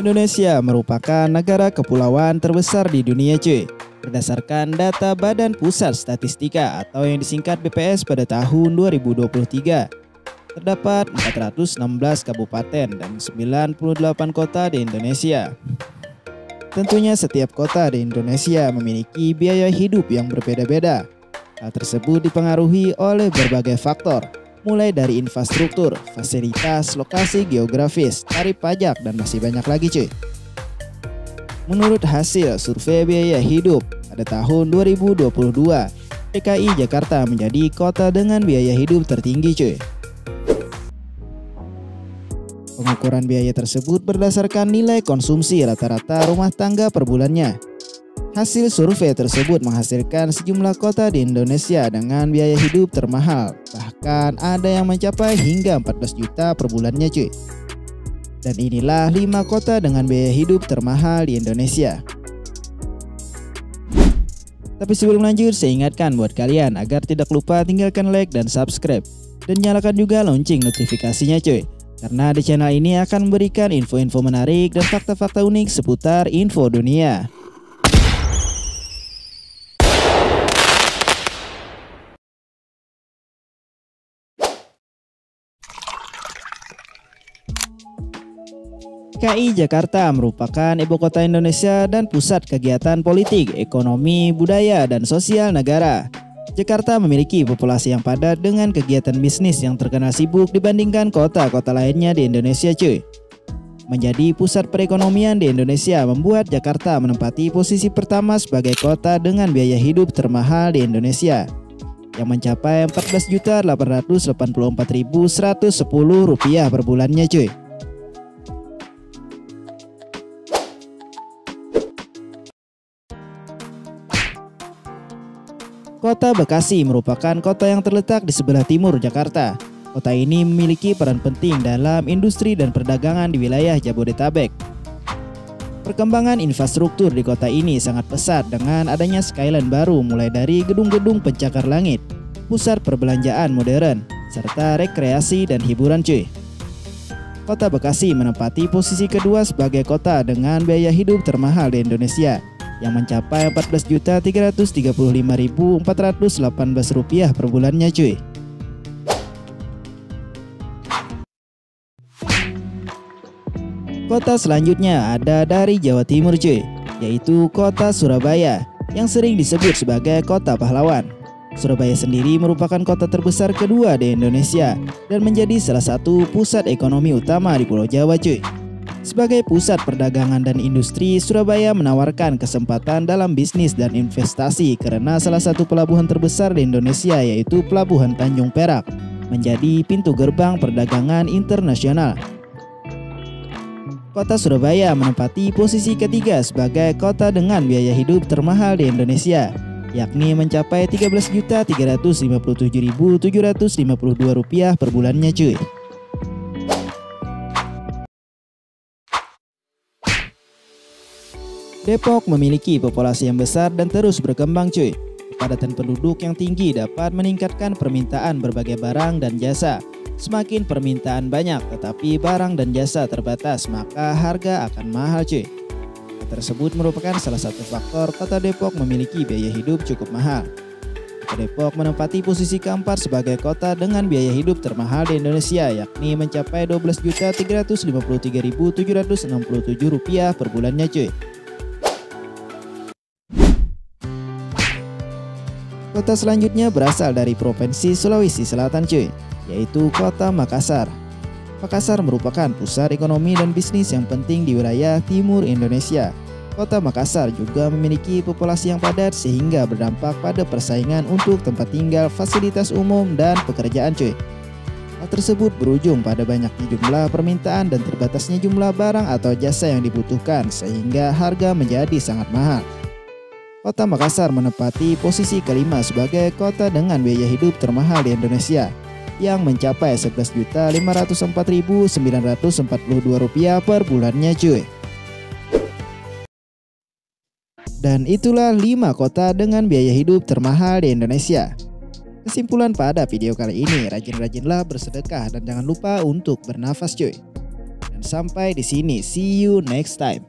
Indonesia merupakan negara kepulauan terbesar di dunia cuy. Berdasarkan data Badan Pusat Statistika atau yang disingkat BPS pada tahun 2023, terdapat 416 kabupaten dan 98 kota di Indonesia. Tentunya setiap kota di Indonesia memiliki biaya hidup yang berbeda-beda. Hal tersebut dipengaruhi oleh berbagai faktor, mulai dari infrastruktur, fasilitas, lokasi geografis, tarif pajak, dan masih banyak lagi cuy. Menurut hasil survei biaya hidup pada tahun 2022, DKI Jakarta menjadi kota dengan biaya hidup tertinggi cuy. Pengukuran biaya tersebut berdasarkan nilai konsumsi rata-rata rumah tangga per bulannya. Hasil survei tersebut menghasilkan sejumlah kota di Indonesia dengan biaya hidup termahal, bahkan ada yang mencapai hingga 14 juta per bulannya cuy. Dan inilah 5 kota dengan biaya hidup termahal di Indonesia. Tapi sebelum lanjut, saya ingatkan buat kalian agar tidak lupa tinggalkan like dan subscribe, dan nyalakan juga lonceng notifikasinya cuy. Karena di channel ini akan memberikan info-info menarik dan fakta-fakta unik seputar info dunia. DKI Jakarta merupakan ibu kota Indonesia dan pusat kegiatan politik, ekonomi, budaya, dan sosial negara. Jakarta memiliki populasi yang padat dengan kegiatan bisnis yang terkenal sibuk dibandingkan kota-kota lainnya di Indonesia cuy. Menjadi pusat perekonomian di Indonesia membuat Jakarta menempati posisi pertama sebagai kota dengan biaya hidup termahal di Indonesia, yang mencapai Rp14.884.110 per bulannya cuy. Kota Bekasi merupakan kota yang terletak di sebelah timur Jakarta. Kota ini memiliki peran penting dalam industri dan perdagangan di wilayah Jabodetabek. Perkembangan infrastruktur di kota ini sangat pesat dengan adanya skyline baru, mulai dari gedung-gedung pencakar langit, pusat perbelanjaan modern, serta rekreasi dan hiburan cuy. Kota Bekasi menempati posisi kedua sebagai kota dengan biaya hidup termahal di Indonesia, yang mencapai Rp14.335.418 per bulannya cuy. Kota selanjutnya ada dari Jawa Timur cuy, yaitu kota Surabaya, yang sering disebut sebagai kota pahlawan. Surabaya sendiri merupakan kota terbesar kedua di Indonesia dan menjadi salah satu pusat ekonomi utama di Pulau Jawa cuy. Sebagai pusat perdagangan dan industri, Surabaya menawarkan kesempatan dalam bisnis dan investasi karena salah satu pelabuhan terbesar di Indonesia, yaitu Pelabuhan Tanjung Perak, menjadi pintu gerbang perdagangan internasional. Kota Surabaya menempati posisi ketiga sebagai kota dengan biaya hidup termahal di Indonesia, yakni mencapai Rp13.057.752 per bulannya cuy. Depok memiliki populasi yang besar dan terus berkembang cuy. Kepadatan penduduk yang tinggi dapat meningkatkan permintaan berbagai barang dan jasa. Semakin permintaan banyak tetapi barang dan jasa terbatas, maka harga akan mahal cuy. Hal tersebut merupakan salah satu faktor kota Depok memiliki biaya hidup cukup mahal. Kota Depok menempati posisi keempat sebagai kota dengan biaya hidup termahal di Indonesia, yakni mencapai Rp12.353.767 per bulannya cuy. Kota selanjutnya berasal dari Provinsi Sulawesi Selatan cuy, yaitu kota Makassar. Makassar merupakan pusat ekonomi dan bisnis yang penting di wilayah timur Indonesia. Kota Makassar juga memiliki populasi yang padat sehingga berdampak pada persaingan untuk tempat tinggal, fasilitas umum, dan pekerjaan cuy. Hal tersebut berujung pada banyaknya jumlah permintaan dan terbatasnya jumlah barang atau jasa yang dibutuhkan sehingga harga menjadi sangat mahal. Kota Makassar menempati posisi kelima sebagai kota dengan biaya hidup termahal di Indonesia, yang mencapai Rp11.504.942 per bulannya cuy. Dan itulah 5 kota dengan biaya hidup termahal di Indonesia. Kesimpulan pada video kali ini, rajin-rajinlah bersedekah dan jangan lupa untuk bernafas cuy. Dan Dan sampai di sini, see you next time.